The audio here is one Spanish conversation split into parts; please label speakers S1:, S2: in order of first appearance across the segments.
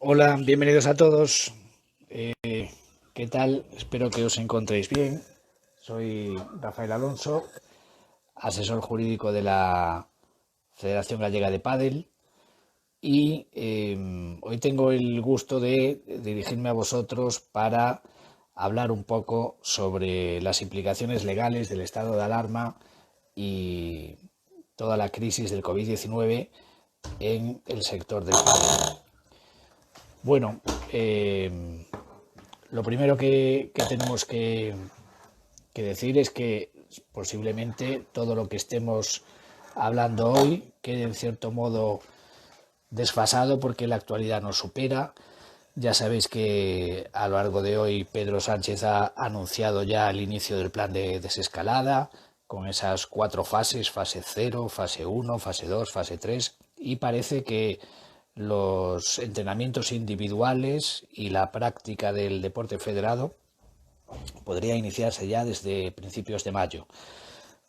S1: Hola, bienvenidos a todos. ¿Qué tal? Espero que os encontréis bien. Soy Rafael Alonso, asesor jurídico de la Federación Gallega de Pádel y hoy tengo el gusto de dirigirme a vosotros para hablar un poco sobre las implicaciones legales del estado de alarma y toda la crisis del COVID-19 en el sector del pádel. Bueno, lo primero que tenemos que decir es que posiblemente todo lo que estemos hablando hoy quede en cierto modo desfasado porque la actualidad nos supera. Ya sabéis que a lo largo de hoy Pedro Sánchez ha anunciado ya el inicio del plan de desescalada con esas 4 fases, fase 0, fase 1, fase 2, fase 3, y parece que los entrenamientos individuales y la práctica del deporte federado podría iniciarse ya desde principios de mayo.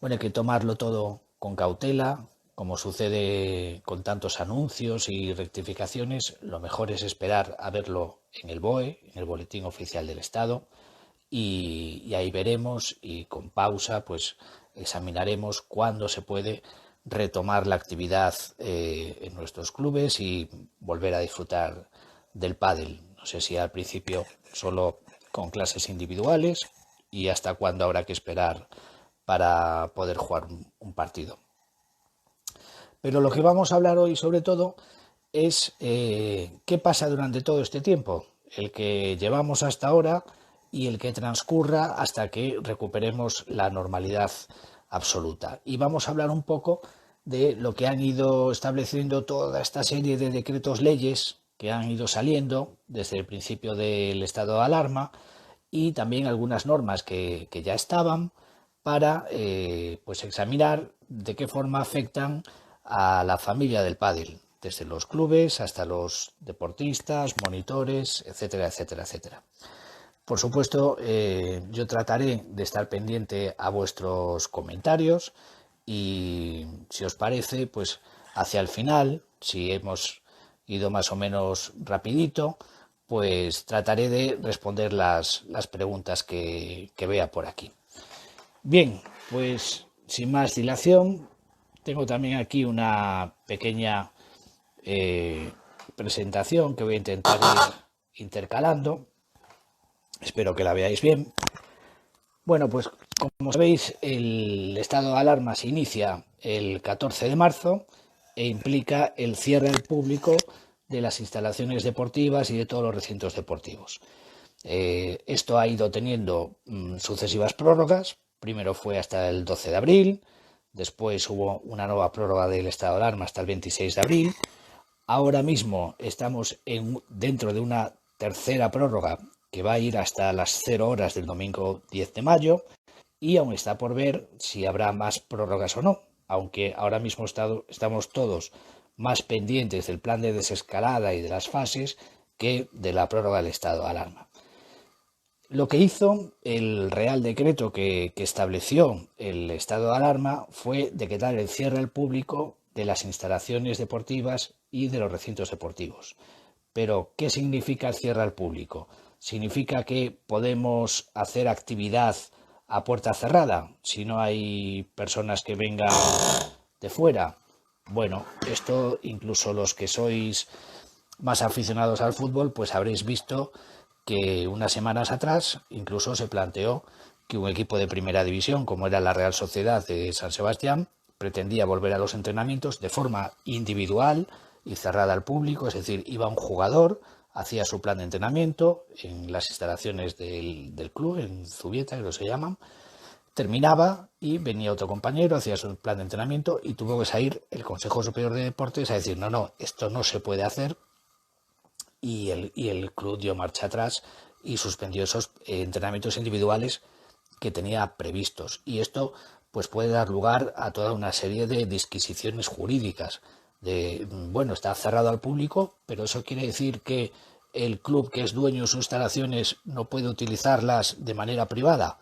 S1: Bueno, hay que tomarlo todo con cautela. Como sucede con tantos anuncios y rectificaciones, lo mejor es esperar a verlo en el BOE, en el Boletín Oficial del Estado, y ahí veremos y con pausa pues examinaremos cuándo se puede retomar la actividad en nuestros clubes y volver a disfrutar del pádel. No sé si al principio solo con clases individuales y hasta cuándo habrá que esperar para poder jugar un partido. Pero lo que vamos a hablar hoy sobre todo es qué pasa durante todo este tiempo, el que llevamos hasta ahora y el que transcurra hasta que recuperemos la normalidad absoluta. Y vamos a hablar un poco de lo que han ido estableciendo toda esta serie de decretos leyes que han ido saliendo desde el principio del estado de alarma y también algunas normas que ya estaban para pues examinar de qué forma afectan a la familia del pádel, desde los clubes hasta los deportistas, monitores, etcétera, etcétera, etcétera. Por supuesto, yo trataré de estar pendiente a vuestros comentarios y si os parece, pues hacia el final, si hemos ido más o menos rapidito, pues trataré de responder las preguntas que vea por aquí. Bien, pues sin más dilación, tengo también aquí una pequeña eh, presentación que voy a intentar ir intercalando. Espero que la veáis bien. Bueno, pues como sabéis, el estado de alarma se inicia el 14 de marzo e implica el cierre al público de las instalaciones deportivas y de todos los recintos deportivos. Esto ha ido teniendo sucesivas prórrogas. Primero fue hasta el 12 de abril, después hubo una nueva prórroga del estado de alarma hasta el 26 de abril. Ahora mismo estamos dentro de una tercera prórroga que va a ir hasta las 0 horas del domingo 10 de mayo y aún está por ver si habrá más prórrogas o no, aunque ahora mismo estamos todos más pendientes del plan de desescalada y de las fases que de la prórroga del estado de alarma. Lo que hizo el Real Decreto que estableció el estado de alarma fue decretar el cierre al público de las instalaciones deportivas y de los recintos deportivos. Pero, ¿qué significa el cierre al público? ¿Significa que podemos hacer actividad a puerta cerrada si no hay personas que vengan de fuera? Bueno, esto incluso los que sois más aficionados al fútbol, pues habréis visto que unas semanas atrás incluso se planteó que un equipo de primera división, como era la Real Sociedad de San Sebastián, pretendía volver a los entrenamientos de forma individual y cerrada al público, es decir, iba un jugador, hacía su plan de entrenamiento en las instalaciones del club, en Zubieta, que se llaman, terminaba y venía otro compañero, hacía su plan de entrenamiento y tuvo que salir el Consejo Superior de Deportes a decir, no, esto no se puede hacer, y el club dio marcha atrás y suspendió esos entrenamientos individuales que tenía previstos. Y esto pues puede dar lugar a toda una serie de disquisiciones jurídicas. Bueno, está cerrado al público, pero eso quiere decir que el club que es dueño de sus instalaciones no puede utilizarlas de manera privada.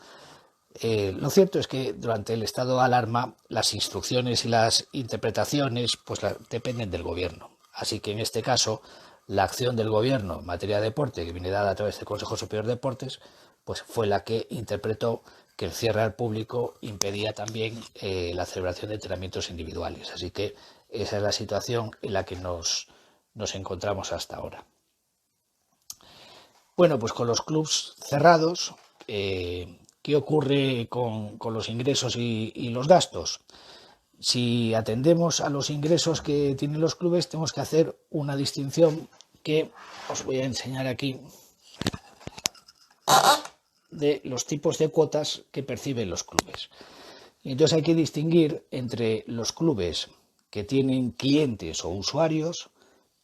S1: Lo cierto es que durante el estado de alarma las instrucciones y las interpretaciones pues dependen del gobierno. Así que en este caso la acción del gobierno en materia de deporte, que viene dada a través del Consejo Superior de Deportes, pues fue la que interpretó que el cierre al público impedía también la celebración de entrenamientos individuales. Así que esa es la situación en la que nos encontramos hasta ahora. Bueno, pues con los clubs cerrados, ¿qué ocurre con los ingresos y los gastos? Si atendemos a los ingresos que tienen los clubes, tenemos que hacer una distinción que os voy a enseñar aquí de los tipos de cuotas que perciben los clubes. Y entonces hay que distinguir entre los clubes que tienen clientes o usuarios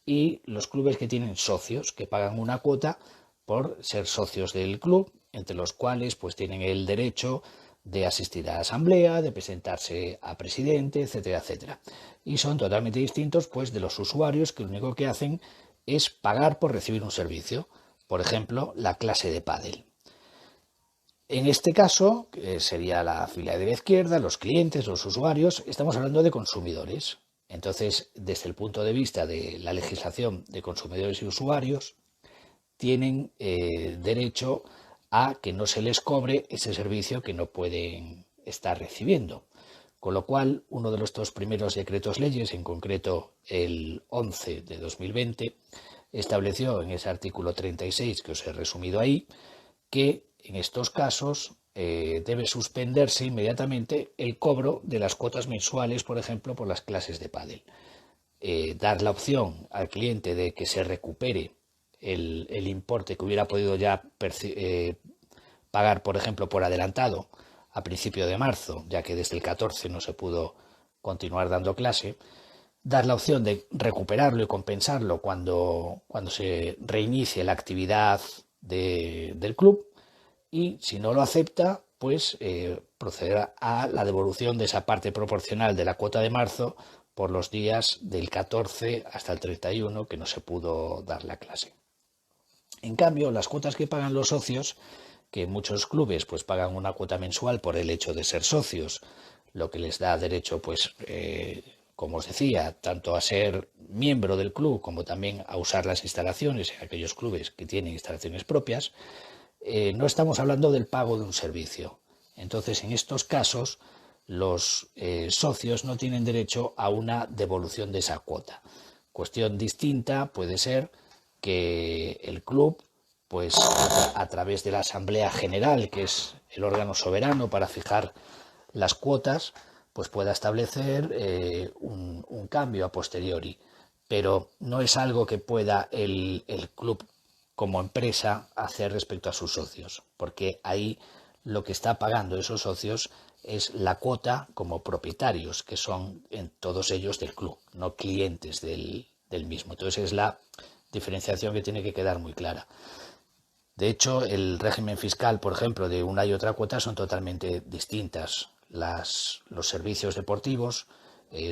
S1: y los clubes que tienen socios, que pagan una cuota por ser socios del club, entre los cuales pues tienen el derecho de asistir a la asamblea, de presentarse a presidente, etcétera, etcétera. Y son totalmente distintos pues de los usuarios, que lo único que hacen es pagar por recibir un servicio. Por ejemplo, la clase de pádel. En este caso, que sería la fila de la izquierda, los clientes, los usuarios, estamos hablando de consumidores. Entonces, desde el punto de vista de la legislación de consumidores y usuarios, tienen derecho a que no se les cobre ese servicio que no pueden estar recibiendo. Con lo cual, uno de los dos primeros decretos leyes, en concreto el 11 de 2020, estableció en ese artículo 36 que os he resumido ahí, que en estos casos debe suspenderse inmediatamente el cobro de las cuotas mensuales, por ejemplo, por las clases de pádel. Dar la opción al cliente de que se recupere el importe que hubiera podido ya pagar, por ejemplo, por adelantado a principio de marzo, ya que desde el 14 no se pudo continuar dando clase, dar la opción de recuperarlo y compensarlo cuando se reinicie la actividad del club, y si no lo acepta, pues procederá a la devolución de esa parte proporcional de la cuota de marzo por los días del 14 hasta el 31 que no se pudo dar la clase. En cambio, las cuotas que pagan los socios, que muchos clubes pues pagan una cuota mensual por el hecho de ser socios, lo que les da derecho, pues, como os decía, tanto a ser miembro del club como también a usar las instalaciones en aquellos clubes que tienen instalaciones propias. No estamos hablando del pago de un servicio. Entonces, en estos casos, los socios no tienen derecho a una devolución de esa cuota. Cuestión distinta puede ser que el club, pues a través de la Asamblea General, que es el órgano soberano para fijar las cuotas, pues pueda establecer un cambio a posteriori. Pero no es algo que pueda el club como empresa hacer respecto a sus socios, porque ahí lo que está pagando esos socios es la cuota como propietarios, que son en todos ellos del club, no clientes del mismo. Entonces es la diferenciación que tiene que quedar muy clara. De hecho, el régimen fiscal, por ejemplo, de una y otra cuota son totalmente distintas. Los servicios deportivos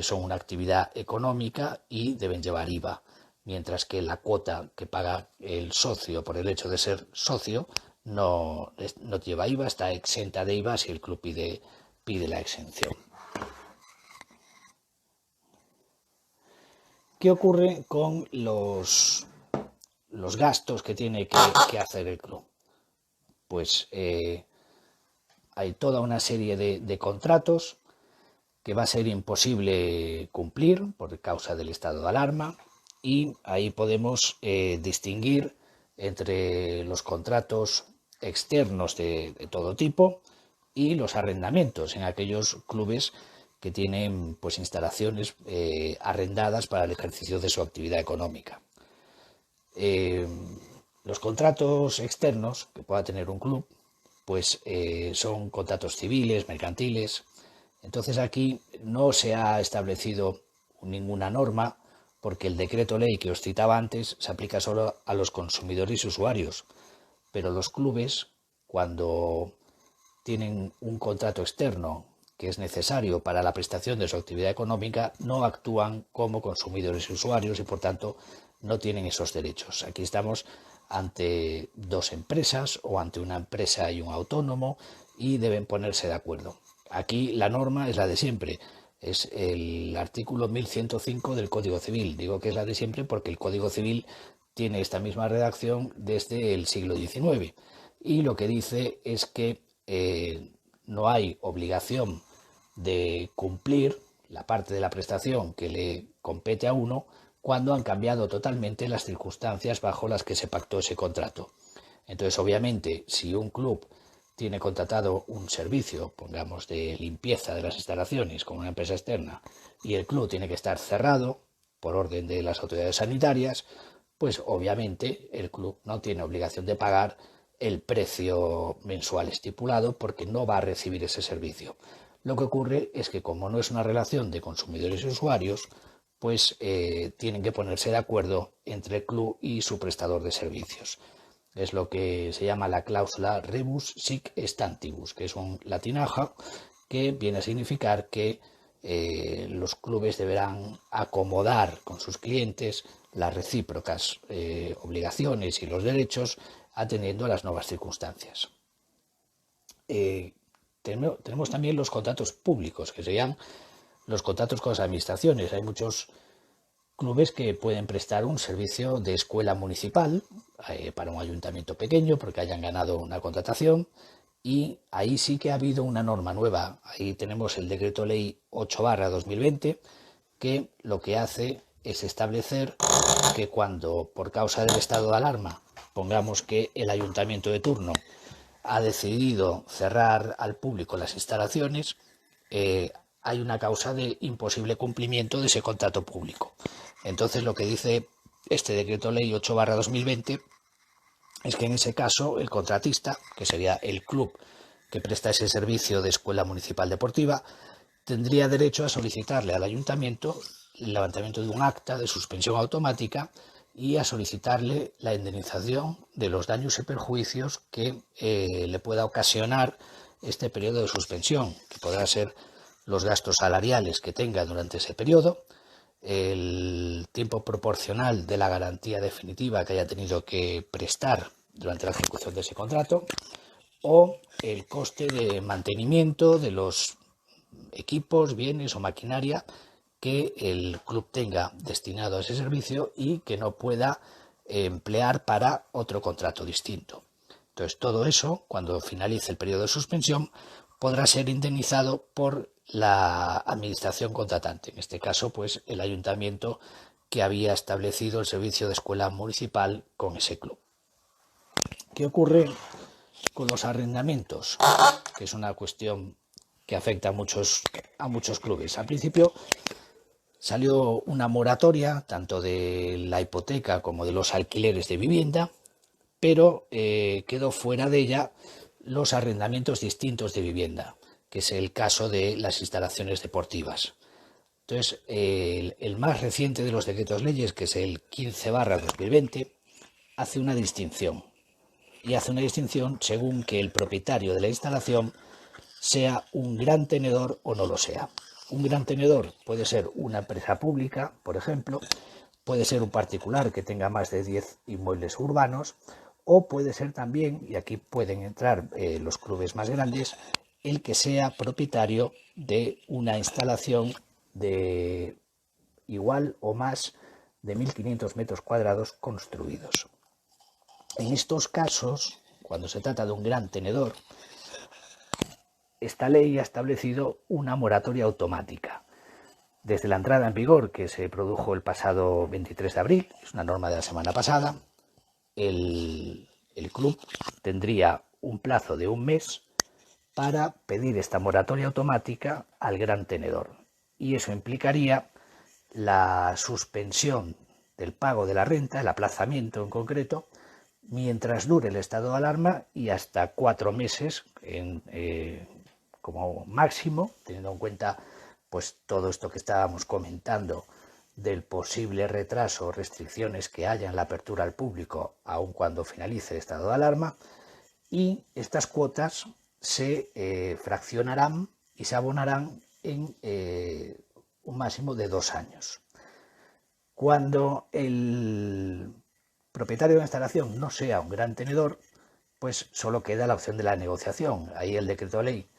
S1: son una actividad económica y deben llevar IVA, mientras que la cuota que paga el socio por el hecho de ser socio no lleva IVA, está exenta de IVA si el club pide la exención. ¿Qué ocurre con los gastos que tiene que hacer el club? Pues hay toda una serie de contratos que va a ser imposible cumplir por causa del estado de alarma, y ahí podemos distinguir entre los contratos externos de todo tipo y los arrendamientos en aquellos clubes que tienen pues instalaciones arrendadas para el ejercicio de su actividad económica. Los contratos externos que pueda tener un club pues son contratos civiles, mercantiles. Entonces aquí no se ha establecido ninguna norma, porque el decreto ley que os citaba antes se aplica solo a los consumidores y usuarios, pero los clubes, cuando tienen un contrato externo que es necesario para la prestación de su actividad económica, no actúan como consumidores y usuarios y por tanto no tienen esos derechos. Aquí estamos ante dos empresas o ante una empresa y un autónomo y deben ponerse de acuerdo. Aquí la norma es la de siempre, es el artículo 1105 del Código Civil. Digo que es la de siempre porque el Código Civil tiene esta misma redacción desde el siglo XIX y lo que dice es que no hay obligación de cumplir la parte de la prestación que le compete a uno cuando han cambiado totalmente las circunstancias bajo las que se pactó ese contrato. Entonces, obviamente, si un club tiene contratado un servicio, pongamos, de limpieza de las instalaciones con una empresa externa y el club tiene que estar cerrado por orden de las autoridades sanitarias, pues obviamente el club no tiene obligación de pagar el precio mensual estipulado porque no va a recibir ese servicio. Lo que ocurre es que como no es una relación de consumidores y usuarios, pues tienen que ponerse de acuerdo entre el club y su prestador de servicios. Es lo que se llama la cláusula rebus sic stantibus, que es un latinajo que viene a significar que los clubes deberán acomodar con sus clientes las recíprocas obligaciones y los derechos atendiendo a las nuevas circunstancias. Tenemos también los contratos públicos, que serían los contratos con las administraciones. Hay muchos clubes que pueden prestar un servicio de escuela municipal para un ayuntamiento pequeño porque hayan ganado una contratación, y ahí sí que ha habido una norma nueva. Ahí tenemos el decreto ley 8/2020 que lo que hace es establecer que cuando por causa del estado de alarma, pongamos que el ayuntamiento de turno ha decidido cerrar al público las instalaciones, hay una causa de imposible cumplimiento de ese contrato público. Entonces lo que dice este decreto ley 8/2020 es que en ese caso el contratista, que sería el club que presta ese servicio de escuela municipal deportiva, tendría derecho a solicitarle al ayuntamiento el levantamiento de un acta de suspensión automática y a solicitarle la indemnización de los daños y perjuicios que le pueda ocasionar este periodo de suspensión, que podrá ser los gastos salariales que tenga durante ese periodo, el tiempo proporcional de la garantía definitiva que haya tenido que prestar durante la ejecución de ese contrato, o el coste de mantenimiento de los equipos, bienes o maquinaria que el club tenga destinado a ese servicio y que no pueda emplear para otro contrato distinto. Entonces, todo eso, cuando finalice el periodo de suspensión, podrá ser indemnizado por la administración contratante, en este caso, pues el ayuntamiento que había establecido el servicio de escuela municipal con ese club. ¿Qué ocurre con los arrendamientos? Que es una cuestión que afecta a muchos clubes. Al principio salió una moratoria tanto de la hipoteca como de los alquileres de vivienda, pero quedó fuera de ella los arrendamientos distintos de vivienda, que es el caso de las instalaciones deportivas. Entonces, el más reciente de los decretos leyes, que es el 15/2020, hace una distinción. Y hace una distinción según que el propietario de la instalación sea un gran tenedor o no lo sea. Un gran tenedor puede ser una empresa pública, por ejemplo, puede ser un particular que tenga más de 10 inmuebles urbanos, o puede ser también, y aquí pueden entrar los clubes más grandes, el que sea propietario de una instalación de igual o más de 1.500 metros cuadrados construidos. En estos casos, cuando se trata de un gran tenedor, esta ley ha establecido una moratoria automática. Desde la entrada en vigor, que se produjo el pasado 23 de abril, es una norma de la semana pasada, el club tendría un plazo de un mes para pedir esta moratoria automática al gran tenedor. Y eso implicaría la suspensión del pago de la renta, el aplazamiento en concreto, mientras dure el estado de alarma y hasta 4 meses como máximo, teniendo en cuenta pues todo esto que estábamos comentando del posible retraso o restricciones que haya en la apertura al público aun cuando finalice el estado de alarma, y estas cuotas se fraccionarán y se abonarán en un máximo de 2 años. Cuando el propietario de la instalación no sea un gran tenedor, pues solo queda la opción de la negociación. Ahí el decreto ley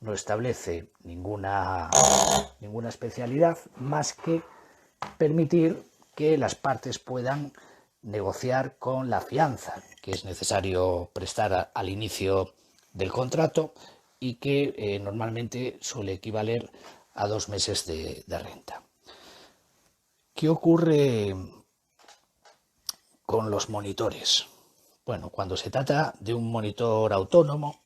S1: no establece ninguna especialidad más que permitir que las partes puedan negociar con la fianza que es necesario prestar al inicio del contrato y que normalmente suele equivaler a 2 meses de renta. ¿Qué ocurre con los monitores? Bueno, cuando se trata de un monitor autónomo,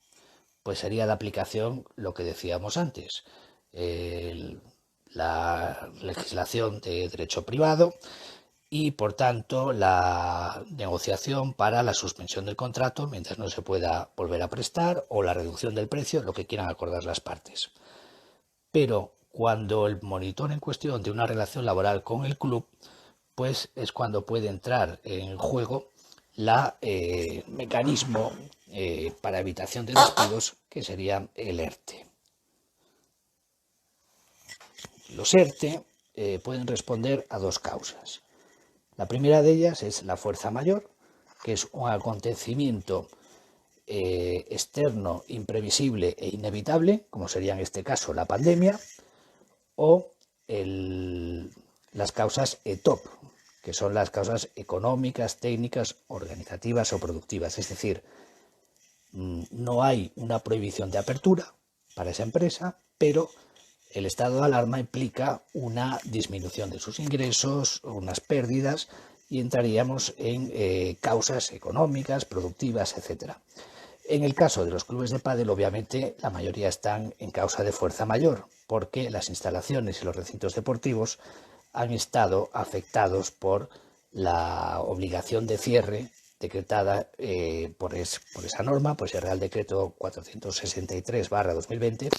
S1: pues sería la aplicación lo que decíamos antes, la legislación de derecho privado y, por tanto, la negociación para la suspensión del contrato mientras no se pueda volver a prestar o la reducción del precio, lo que quieran acordar las partes. Pero cuando el monitor en cuestión de una relación laboral con el club, pues es cuando puede entrar en juego la mecanismo para evitación de despidos, que sería el ERTE. Los ERTE pueden responder a 2 causas. La primera de ellas es la fuerza mayor, que es un acontecimiento externo, imprevisible e inevitable, como sería en este caso la pandemia, o las causas ETOP, que son las causas económicas, técnicas, organizativas o productivas. Es decir, no hay una prohibición de apertura para esa empresa, pero el estado de alarma implica una disminución de sus ingresos, unas pérdidas, y entraríamos en causas económicas, productivas, etc. En el caso de los clubes de pádel, obviamente, la mayoría están en causa de fuerza mayor, porque las instalaciones y los recintos deportivos han estado afectados por la obligación de cierre decretada por esa norma, pues el Real Decreto 463/2020,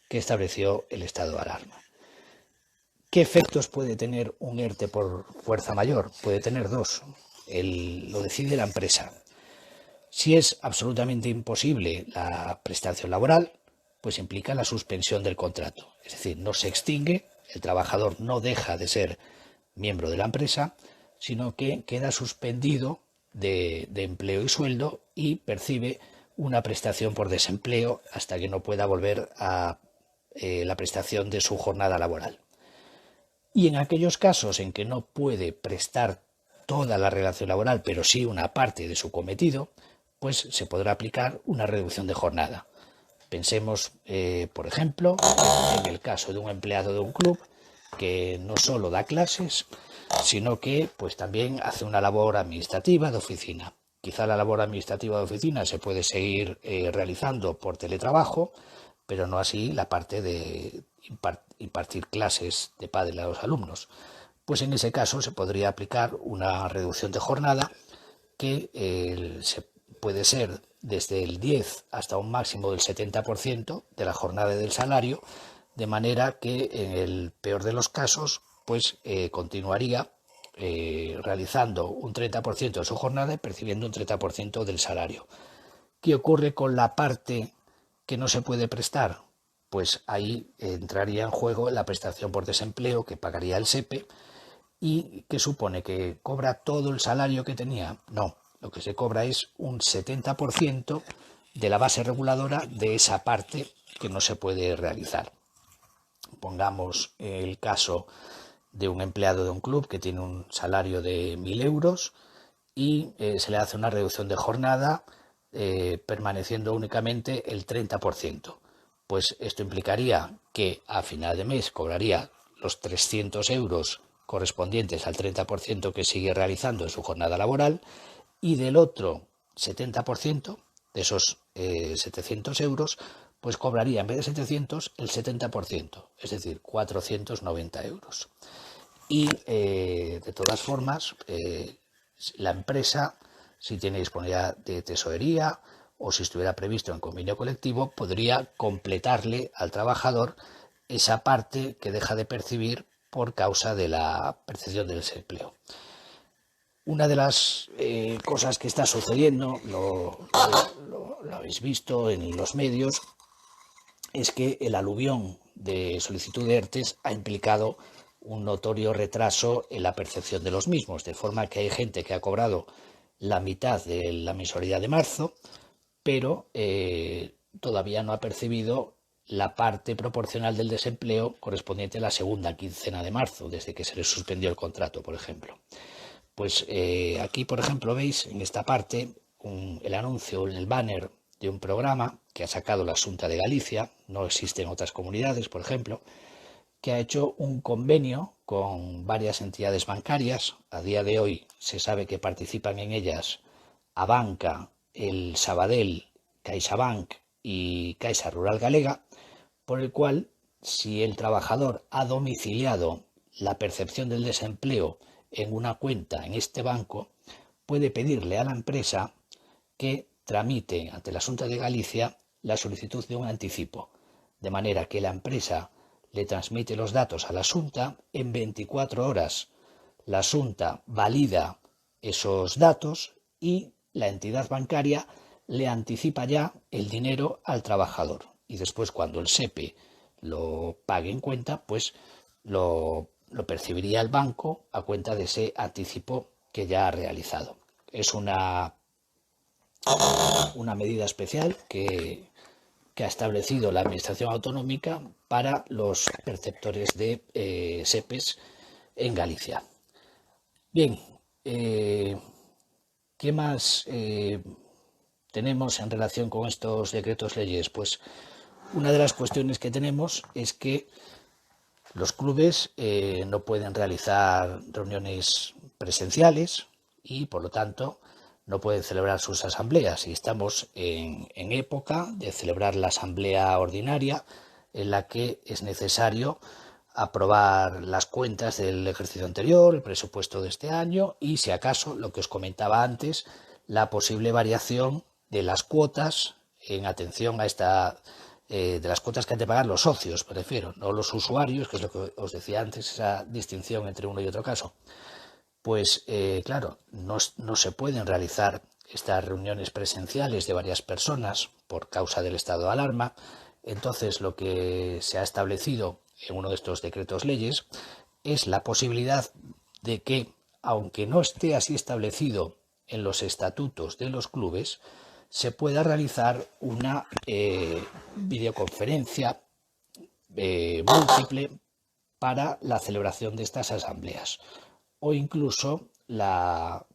S1: que estableció el estado de alarma. ¿Qué efectos puede tener un ERTE por fuerza mayor? Puede tener 2. Lo decide la empresa. Si es absolutamente imposible la prestación laboral, pues implica la suspensión del contrato. Es decir, no se extingue, el trabajador no deja de ser miembro de la empresa, sino que queda suspendido de empleo y sueldo y percibe una prestación por desempleo hasta que no pueda volver a la prestación de su jornada laboral. Y en aquellos casos en que no puede prestar toda la relación laboral, pero sí una parte de su cometido, pues se podrá aplicar una reducción de jornada. Pensemos, por ejemplo, en el caso de un empleado de un club que no solo da clases, sino que pues también hace una labor administrativa de oficina. Quizá la labor administrativa de oficina se puede seguir realizando por teletrabajo, pero no así la parte de impartir clases de pádel a los alumnos. Pues en ese caso se podría aplicar una reducción de jornada que puede ser desde el 10 hasta un máximo del 70% de la jornada del salario, de manera que en el peor de los casos pues continuaría realizando un 30% de su jornada y percibiendo un 30% del salario. ¿Qué ocurre con la parte que no se puede prestar? Pues ahí entraría en juego la prestación por desempleo que pagaría el SEPE y que supone que cobra todo el salario que tenía. No, lo que se cobra es un 70% de la base reguladora de esa parte que no se puede realizar. Pongamos el caso de un empleado de un club que tiene un salario de 1.000 euros y se le hace una reducción de jornada permaneciendo únicamente el 30%. Pues esto implicaría que a final de mes cobraría los 300 euros correspondientes al 30% que sigue realizando en su jornada laboral, y del otro 70% de esos 700 euros, pues cobraría en vez de 700 el 70%, es decir, 490 euros. Y de todas formas, la empresa, si tiene disponibilidad de tesorería o si estuviera previsto en convenio colectivo, podría completarle al trabajador esa parte que deja de percibir por causa de la percepción del desempleo. Una de las cosas que está sucediendo, lo habéis visto en los medios, es que el aluvión de solicitud de ERTEs ha implicado un notorio retraso en la percepción de los mismos, de forma que hay gente que ha cobrado la mitad de la mensualidad de marzo, pero todavía no ha percibido la parte proporcional del desempleo correspondiente a la segunda quincena de marzo, desde que se le suspendió el contrato, por ejemplo. Pues aquí, por ejemplo, veis en esta parte el anuncio en el banner de un programa que ha sacado la Xunta de Galicia, no existen otras comunidades, por ejemplo, que ha hecho un convenio con varias entidades bancarias. A día de hoy se sabe que participan en ellas Abanca, el Sabadell, CaixaBank y Caixa Rural Galega, por el cual, si el trabajador ha domiciliado la percepción del desempleo en una cuenta en este banco, puede pedirle a la empresa que tramite ante la Xunta de Galicia la solicitud de un anticipo, de manera que la empresa le transmite los datos a la Xunta. En 24 horas la Xunta valida esos datos y la entidad bancaria le anticipa ya el dinero al trabajador. Y después, cuando el SEPE lo pague en cuenta, pues lo percibiría el banco a cuenta de ese anticipo que ya ha realizado. Es una medida especial que ha establecido la Administración Autonómica para los perceptores de SEPEs en Galicia. Bien, ¿qué más tenemos en relación con estos decretos leyes? Pues una de las cuestiones que tenemos es que los clubes no pueden realizar reuniones presenciales y, por lo tanto, no pueden celebrar sus asambleas. Y estamos en época de celebrar la asamblea ordinaria, en la que es necesario aprobar las cuentas del ejercicio anterior, el presupuesto de este año y, si acaso, lo que os comentaba antes, la posible variación de las cuotas en atención a esta de las cuotas que han de pagar los socios, prefiero, no los usuarios, que es lo que os decía antes, esa distinción entre uno y otro caso. Pues claro, no se pueden realizar estas reuniones presenciales de varias personas por causa del estado de alarma. Entonces, lo que se ha establecido en uno de estos decretos leyes es la posibilidad de que, aunque no esté así establecido en los estatutos de los clubes, se pueda realizar una videoconferencia múltiple para la celebración de estas asambleas, o incluso la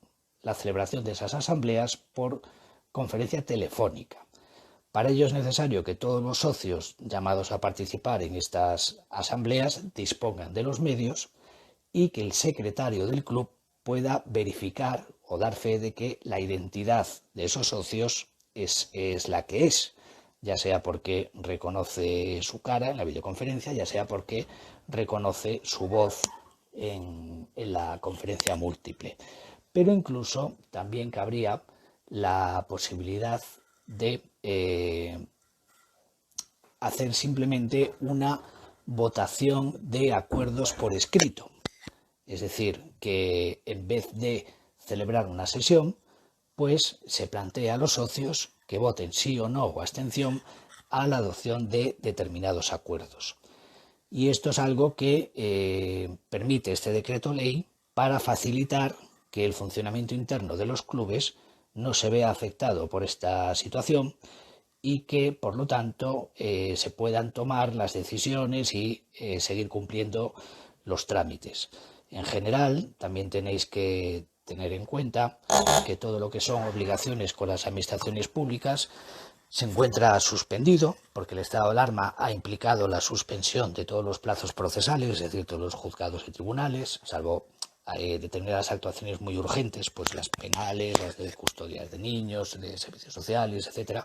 S1: celebración de esas asambleas por conferencia telefónica. Para ello es necesario que todos los socios llamados a participar en estas asambleas dispongan de los medios y que el secretario del club pueda verificar o dar fe de que la identidad de esos socios es la que es, ya sea porque reconoce su cara en la videoconferencia, ya sea porque reconoce su voz en la conferencia múltiple. Pero incluso también cabría la posibilidad de hacer simplemente una votación de acuerdos por escrito. Es decir, que en vez de celebrar una sesión, pues se plantea a los socios que voten sí o no o abstención a la adopción de determinados acuerdos. Y esto es algo que permite este decreto ley para facilitar que el funcionamiento interno de los clubes no se vea afectado por esta situación y que, por lo tanto, se puedan tomar las decisiones y seguir cumpliendo los trámites. En general, también tenéis que tener en cuenta que todo lo que son obligaciones con las administraciones públicas se encuentra suspendido porque el estado de alarma ha implicado la suspensión de todos los plazos procesales, es decir, todos los juzgados y tribunales, salvo determinadas actuaciones muy urgentes, pues las penales, las de custodias de niños, de servicios sociales, etcétera.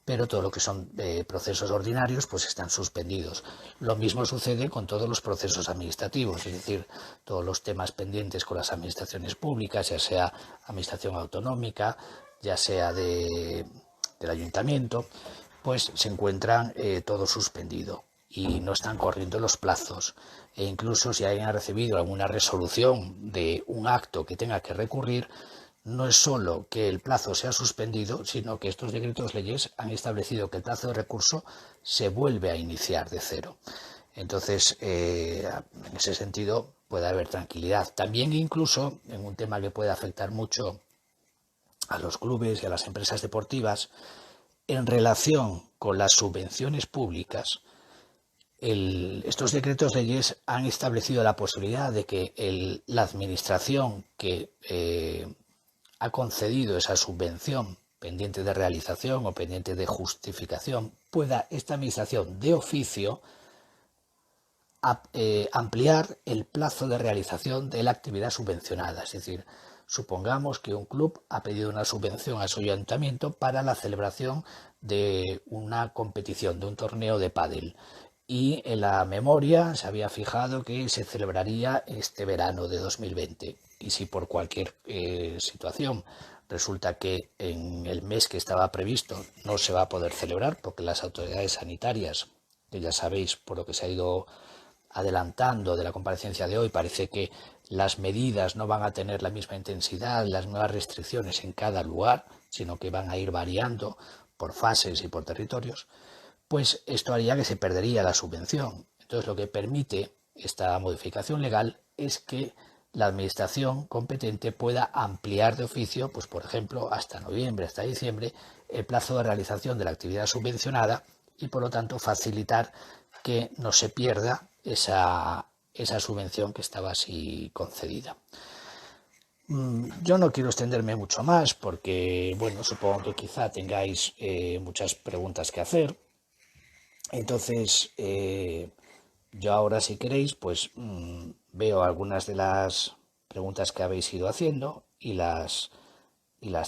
S1: Pero todo lo que son procesos ordinarios pues están suspendidos. Lo mismo sucede con todos los procesos administrativos, es decir, todos los temas pendientes con las administraciones públicas, ya sea administración autonómica, ya sea del ayuntamiento, pues se encuentran todo suspendido y no están corriendo los plazos. E incluso si alguien ha recibido alguna resolución de un acto que tenga que recurrir, no es solo que el plazo sea suspendido, sino que estos decretos leyes han establecido que el plazo de recurso se vuelve a iniciar de cero. Entonces, en ese sentido, puede haber tranquilidad. También incluso, en un tema que puede afectar mucho a los clubes y a las empresas deportivas, en relación con las subvenciones públicas, estos decretos leyes han establecido la posibilidad de que la administración que ha concedido esa subvención pendiente de realización o pendiente de justificación, pueda esta administración de oficio ampliar el plazo de realización de la actividad subvencionada. Es decir, supongamos que un club ha pedido una subvención a su ayuntamiento para la celebración de una competición, de un torneo de pádel. Y en la memoria se había fijado que se celebraría este verano de 2020. Y si por cualquier situación resulta que en el mes que estaba previsto no se va a poder celebrar, porque las autoridades sanitarias, que ya sabéis por lo que se ha ido adelantando de la comparecencia de hoy, parece que las medidas no van a tener la misma intensidad, las nuevas restricciones en cada lugar, sino que van a ir variando por fases y por territorios, pues esto haría que se perdería la subvención. Entonces lo que permite esta modificación legal es que la administración competente pueda ampliar de oficio, pues por ejemplo, hasta noviembre, hasta diciembre, el plazo de realización de la actividad subvencionada y por lo tanto facilitar que no se pierda esa subvención que estaba así concedida. Yo no quiero extenderme mucho más porque, bueno, supongo que quizá tengáis muchas preguntas que hacer. Entonces, yo ahora, si queréis, pues veo algunas de las preguntas que habéis ido haciendo y las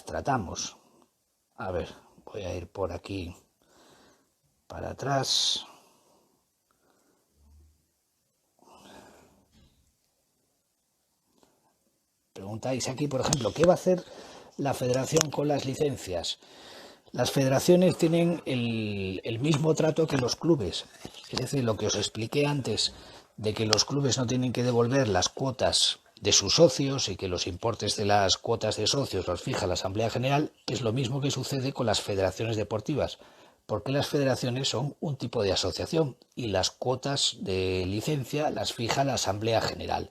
S1: tratamos. A ver, voy a ir por aquí para atrás. Preguntáis aquí, por ejemplo, ¿qué va a hacer la federación con las licencias? Las federaciones tienen el mismo trato que los clubes. Es decir, lo que os expliqué antes de que los clubes no tienen que devolver las cuotas de sus socios y que los importes de las cuotas de socios los fija la Asamblea General, es lo mismo que sucede con las federaciones deportivas. Porque las federaciones son un tipo de asociación y las cuotas de licencia las fija la Asamblea General.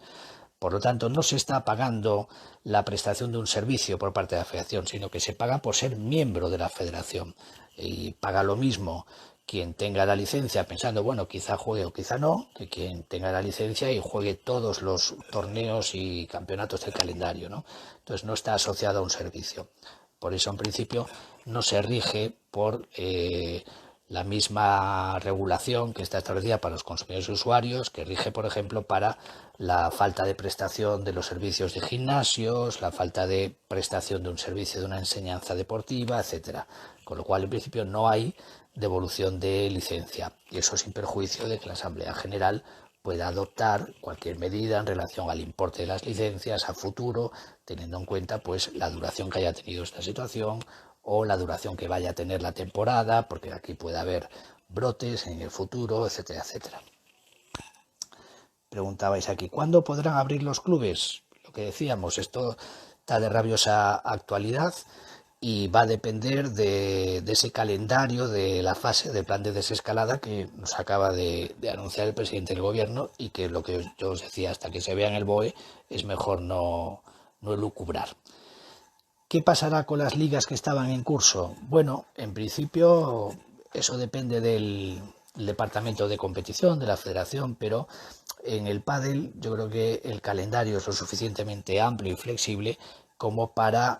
S1: Por lo tanto, no se está pagando la prestación de un servicio por parte de la federación, sino que se paga por ser miembro de la federación. Y paga lo mismo quien tenga la licencia pensando, bueno, quizá juegue o quizá no, que quien tenga la licencia y juegue todos los torneos y campeonatos del calendario, ¿no? Entonces no está asociado a un servicio. Por eso, en principio, no se rige por la misma regulación que está establecida para los consumidores y usuarios, que rige, por ejemplo, para la falta de prestación de los servicios de gimnasios, la falta de prestación de un servicio de una enseñanza deportiva, etcétera. Con lo cual, en principio, no hay devolución de licencia. Y eso sin perjuicio de que la Asamblea General pueda adoptar cualquier medida en relación al importe de las licencias a futuro, teniendo en cuenta pues la duración que haya tenido esta situación o la duración que vaya a tener la temporada, porque aquí puede haber brotes en el futuro, etcétera, etcétera. Preguntabais aquí, ¿cuándo podrán abrir los clubes? Lo que decíamos, esto está de rabiosa actualidad y va a depender de ese calendario, de la fase del plan de desescalada que nos acaba de anunciar el presidente del gobierno y que lo que yo os decía, hasta que se vea en el BOE, es mejor no elucubrar. ¿Qué pasará con las ligas que estaban en curso? Bueno, en principio eso depende del departamento de competición, de la federación, pero en el pádel yo creo que el calendario es lo suficientemente amplio y flexible como para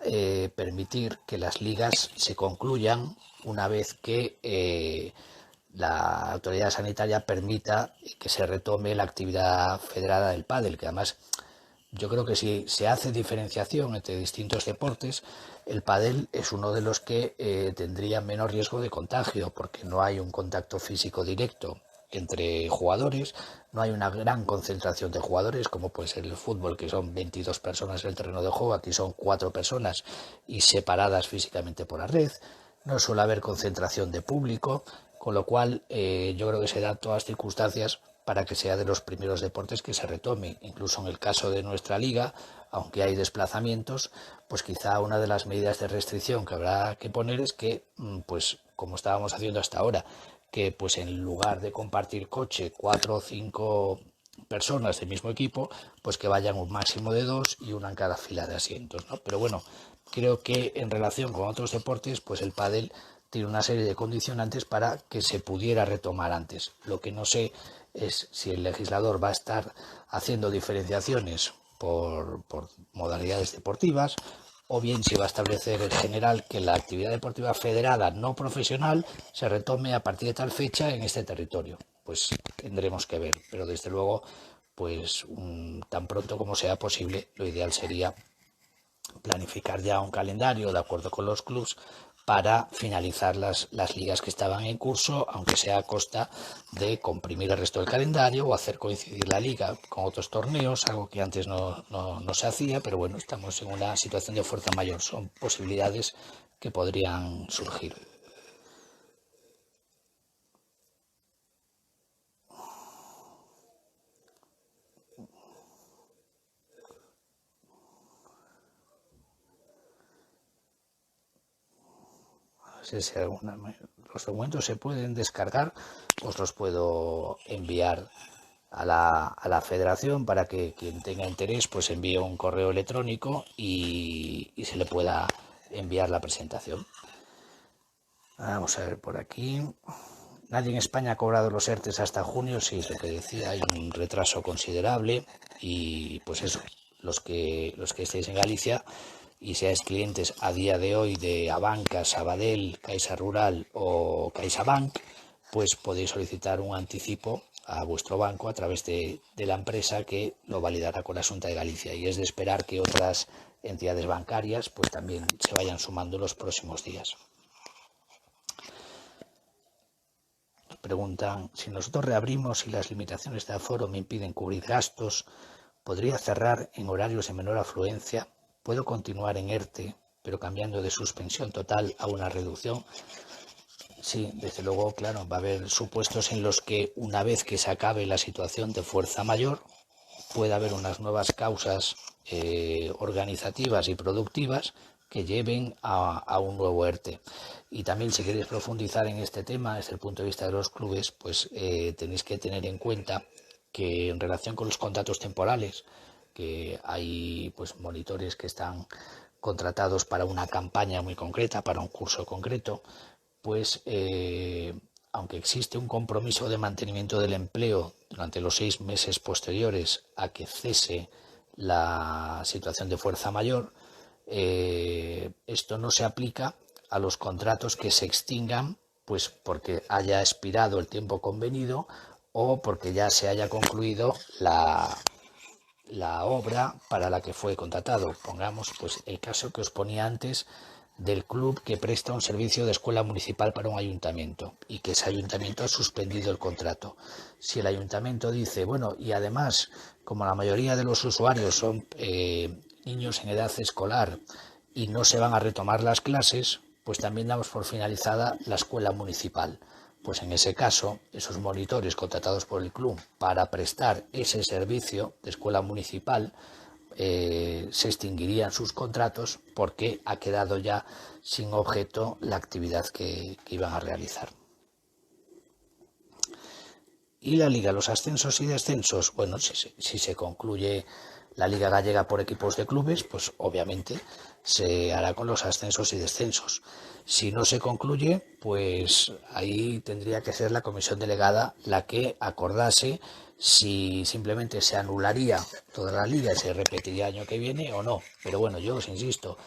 S1: permitir que las ligas se concluyan una vez que la autoridad sanitaria permita que se retome la actividad federada del pádel, que además yo creo que si se hace diferenciación entre distintos deportes, el pádel es uno de los que tendría menos riesgo de contagio, porque no hay un contacto físico directo entre jugadores, no hay una gran concentración de jugadores, como puede ser el fútbol, que son 22 personas en el terreno de juego, aquí son 4 personas y separadas físicamente por la red, no suele haber concentración de público, con lo cual yo creo que se dan todas las circunstancias para que sea de los primeros deportes que se retome. Incluso en el caso de nuestra liga, aunque hay desplazamientos, pues quizá una de las medidas de restricción que habrá que poner es que, pues como estábamos haciendo hasta ahora, que pues en lugar de compartir coche 4 o 5 personas del mismo equipo, pues que vayan un máximo de 2 y una en cada fila de asientos, ¿no? Pero bueno, creo que en relación con otros deportes, pues el pádel tiene una serie de condicionantes para que se pudiera retomar antes. Lo que no sé es si el legislador va a estar haciendo diferenciaciones por modalidades deportivas, o bien si va a establecer en general que la actividad deportiva federada no profesional se retome a partir de tal fecha en este territorio. Pues tendremos que ver, pero desde luego, pues tan pronto como sea posible, lo ideal sería planificar ya un calendario de acuerdo con los clubes para finalizar las ligas que estaban en curso, aunque sea a costa de comprimir el resto del calendario o hacer coincidir la liga con otros torneos, algo que antes no se hacía, pero bueno, estamos en una situación de fuerza mayor, son posibilidades que podrían surgir. Los documentos se pueden descargar, os los puedo enviar a la federación para que quien tenga interés pues envíe un correo electrónico y se le pueda enviar la presentación. Vamos a ver por aquí. Nadie en España ha cobrado los ERTES hasta junio, sí, es lo que decía, hay un retraso considerable y pues eso, los que estéis en Galicia y seáis clientes a día de hoy de Abanca, Sabadell, Caixa Rural o CaixaBank, pues podéis solicitar un anticipo a vuestro banco a través de la empresa que lo validará con la Xunta de Galicia, y es de esperar que otras entidades bancarias pues también se vayan sumando los próximos días. Preguntan, si nosotros reabrimos y las limitaciones de aforo me impiden cubrir gastos, ¿podría cerrar en horarios de menor afluencia? ¿Puedo continuar en ERTE, pero cambiando de suspensión total a una reducción? Sí, desde luego, claro, va a haber supuestos en los que una vez que se acabe la situación de fuerza mayor, puede haber unas nuevas causas organizativas y productivas que lleven a un nuevo ERTE. Y también, si queréis profundizar en este tema desde el punto de vista de los clubes, pues tenéis que tener en cuenta que en relación con los contratos temporales, que hay pues monitores que están contratados para una campaña muy concreta, para un curso concreto, pues aunque existe un compromiso de mantenimiento del empleo durante los 6 meses posteriores a que cese la situación de fuerza mayor, esto no se aplica a los contratos que se extingan pues porque haya expirado el tiempo convenido o porque ya se haya concluido la obra para la que fue contratado. Pongamos pues el caso que os ponía antes del club que presta un servicio de escuela municipal para un ayuntamiento y que ese ayuntamiento ha suspendido el contrato. Si el ayuntamiento dice, bueno, y además, como la mayoría de los usuarios son niños en edad escolar y no se van a retomar las clases, pues también damos por finalizada la escuela municipal. Pues en ese caso, esos monitores contratados por el club para prestar ese servicio de escuela municipal se extinguirían sus contratos porque ha quedado ya sin objeto la actividad que iban a realizar. Y la liga, los ascensos y descensos, bueno, si se concluye la liga gallega por equipos de clubes, pues obviamente se hará con los ascensos y descensos. Si no se concluye, pues ahí tendría que ser la comisión delegada la que acordase si simplemente se anularía toda la liga y se repetiría el año que viene o no. Pero bueno, yo os insisto,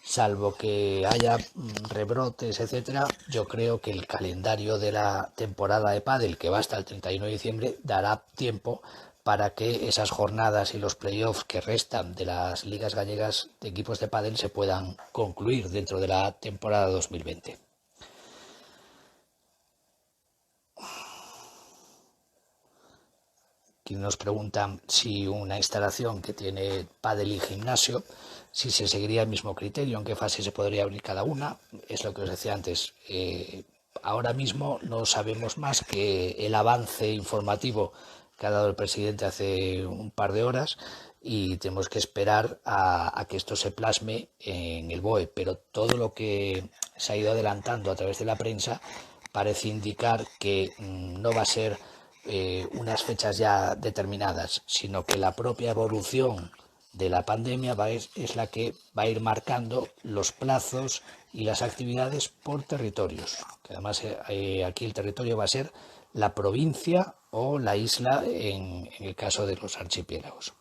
S1: salvo que haya rebrotes, etcétera, yo creo que el calendario de la temporada de pádel, que va hasta el 31 de diciembre, dará tiempo para que esas jornadas y los playoffs que restan de las ligas gallegas de equipos de pádel se puedan concluir dentro de la temporada 2020. Aquí nos preguntan si una instalación que tiene pádel y gimnasio, si se seguiría el mismo criterio, en qué fase se podría abrir cada una. Es lo que os decía antes. Ahora mismo no sabemos más que el avance informativo que ha dado el presidente hace un par de horas y tenemos que esperar a que esto se plasme en el BOE. Pero todo lo que se ha ido adelantando a través de la prensa parece indicar que no va a ser unas fechas ya determinadas, sino que la propia evolución de la pandemia es la que va a ir marcando los plazos y las actividades por territorios. Que además aquí el territorio va a ser la provincia o la isla en el caso de los archipiélagos.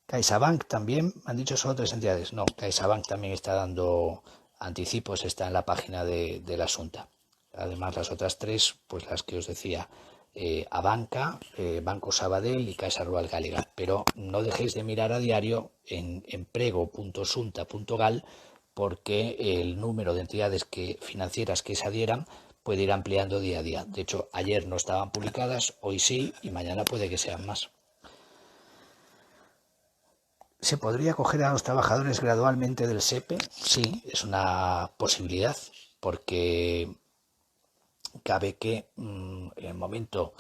S1: CaixaBank también, me han dicho solo 3 entidades. No, CaixaBank también está dando anticipos, está en la página de la Xunta. Además, las otras 3, pues las que os decía, Abanca, Banco Sabadell y Caixa Rural Galega. Pero no dejéis de mirar a diario en emprego.xunta.gal, porque el número de entidades financieras que se adhieran puede ir ampliando día a día. De hecho, ayer no estaban publicadas, hoy sí, y mañana puede que sean más. ¿Se podría acoger a los trabajadores gradualmente del SEPE? Sí, es una posibilidad, porque cabe que en el momento,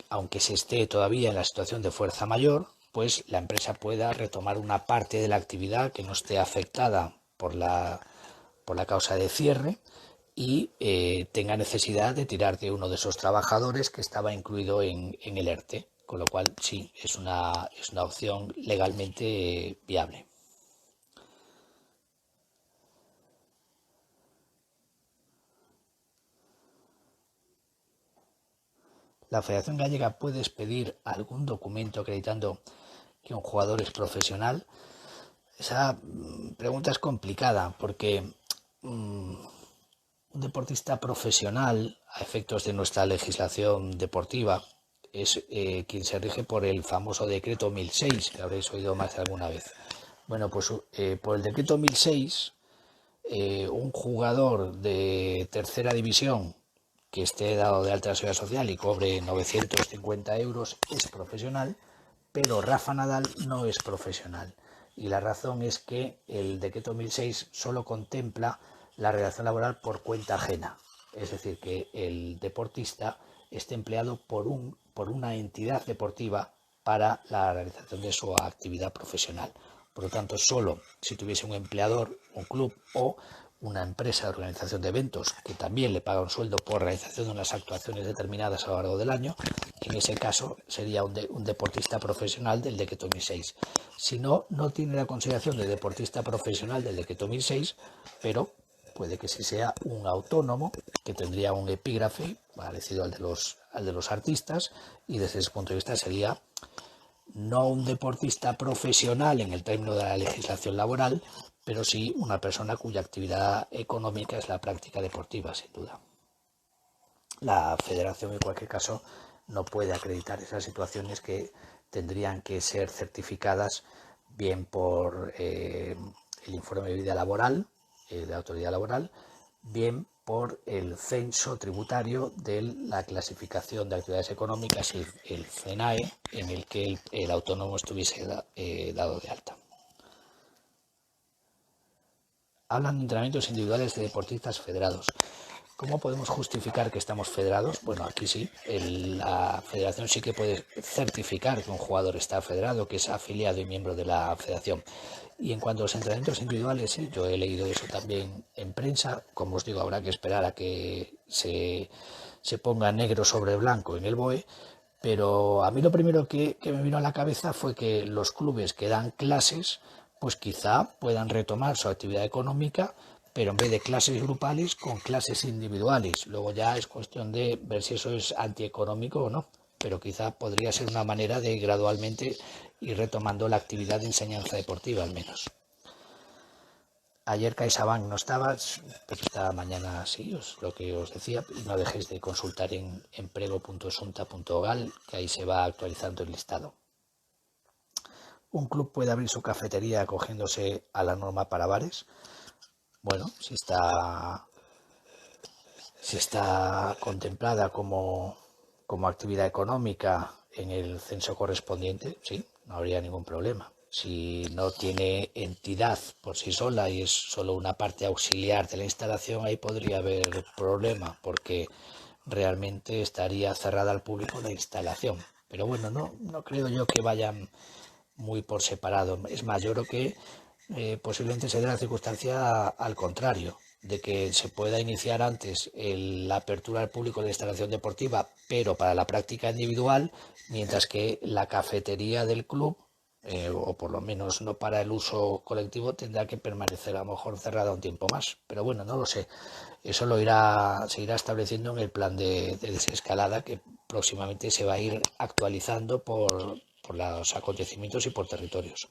S1: aunque se esté todavía en la situación de fuerza mayor, pues la empresa pueda retomar una parte de la actividad que no esté afectada por la causa de cierre y tenga necesidad de tirar de uno de esos trabajadores que estaba incluido en el ERTE. Con lo cual, sí, es una opción legalmente viable. ¿La Federación Gallega puede pedir algún documento acreditando que un jugador es profesional? Esa pregunta es complicada porque un deportista profesional, a efectos de nuestra legislación deportiva, es quien se rige por el famoso decreto 1006, que habréis oído más de alguna vez. Bueno, pues por el decreto 1006, un jugador de tercera división que esté dado de alta en la seguridad social y cobre 950 euros es profesional, pero Rafa Nadal no es profesional. Y la razón es que el decreto 1006 solo contempla la relación laboral por cuenta ajena. Es decir, que el deportista esté empleado por una entidad deportiva para la realización de su actividad profesional. Por lo tanto, solo si tuviese un empleador, un club o una empresa de organización de eventos que también le paga un sueldo por realización de unas actuaciones determinadas a lo largo del año, en ese caso sería un deportista profesional del decreto 1006. Si no, no tiene la consideración de deportista profesional del decreto 1006, pero puede que sí sea un autónomo que tendría un epígrafe parecido al de los artistas, y desde ese punto de vista sería no un deportista profesional en el término de la legislación laboral, pero sí una persona cuya actividad económica es la práctica deportiva, sin duda. La federación, en cualquier caso, no puede acreditar esas situaciones que tendrían que ser certificadas bien por el informe de vida laboral, de la autoridad laboral, bien por el censo tributario de la clasificación de actividades económicas, el CENAE, en el que el autónomo estuviese dado de alta. Hablan de entrenamientos individuales de deportistas federados. ¿Cómo podemos justificar que estamos federados? Bueno, aquí sí, la federación sí que puede certificar que un jugador está federado, que es afiliado y miembro de la federación. Y en cuanto a los entrenamientos individuales, sí, yo he leído eso también en prensa. Como os digo, habrá que esperar a que se ponga negro sobre blanco en el BOE. Pero a mí lo primero que me vino a la cabeza fue que los clubes que dan clases, pues quizá puedan retomar su actividad económica, pero en vez de clases grupales, con clases individuales. Luego ya es cuestión de ver si eso es antieconómico o no, pero quizá podría ser una manera de gradualmente ir retomando la actividad de enseñanza deportiva, al menos. Ayer CaixaBank no estaba, pero esta mañana sí, lo que os decía. No dejéis de consultar en emprego.xunta.gal, que ahí se va actualizando el listado. ¿Un club puede abrir su cafetería acogiéndose a la norma para bares? Bueno, si está contemplada como actividad económica en el censo correspondiente, sí, no habría ningún problema. Si no tiene entidad por sí sola y es solo una parte auxiliar de la instalación, ahí podría haber problema, porque realmente estaría cerrada al público la instalación. Pero bueno, no creo yo que vayan muy por separado. Es más, yo creo que posiblemente se dé la circunstancia al contrario, de que se pueda iniciar antes la apertura al público de la instalación deportiva, pero para la práctica individual, mientras que la cafetería del club, o por lo menos no para el uso colectivo, tendrá que permanecer a lo mejor cerrada un tiempo más. Pero bueno, no lo sé. Eso se irá estableciendo en el plan de desescalada, que próximamente se va a ir actualizando por los acontecimientos y por territorios.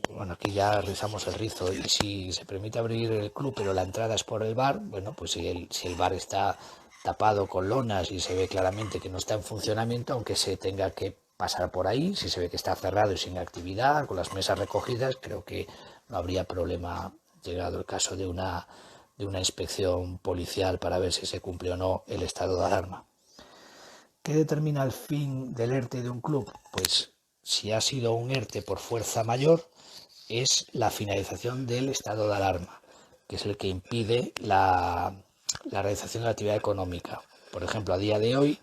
S1: Bueno, aquí ya rizamos el rizo, y si se permite abrir el club pero la entrada es por el bar, bueno, pues si el bar está tapado con lonas y se ve claramente que no está en funcionamiento, aunque se tenga que pasar por ahí, si se ve que está cerrado y sin actividad, con las mesas recogidas, creo que no habría problema, llegado el caso de una inspección policial para ver si se cumple o no el estado de alarma. ¿Qué determina el fin del ERTE de un club? Pues si ha sido un ERTE por fuerza mayor, es la finalización del estado de alarma, que es el que impide la realización de la actividad económica. Por ejemplo, a día de hoy,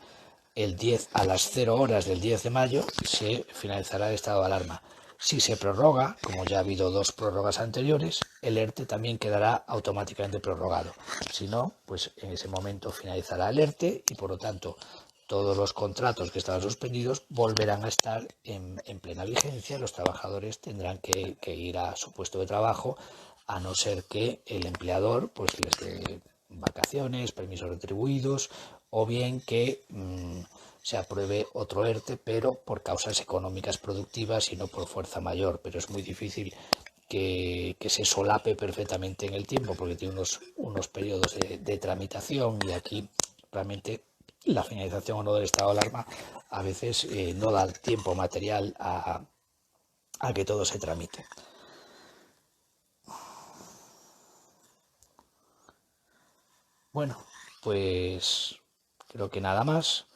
S1: a las 0 horas del 10 de mayo, se finalizará el estado de alarma. Si se prorroga, como ya ha habido 2 prórrogas anteriores, el ERTE también quedará automáticamente prorrogado. Si no, pues en ese momento finalizará el ERTE y, por lo tanto, todos los contratos que estaban suspendidos volverán a estar en plena vigencia. Los trabajadores tendrán que ir a su puesto de trabajo, a no ser que el empleador pues les dé vacaciones, permisos retribuidos, o bien que se apruebe otro ERTE, pero por causas económicas productivas y no por fuerza mayor. Pero es muy difícil que se solape perfectamente en el tiempo, porque tiene unos periodos de tramitación, y aquí realmente la finalización o no del estado de alarma a veces no da tiempo material a que todo se tramite. Bueno, pues creo que nada más.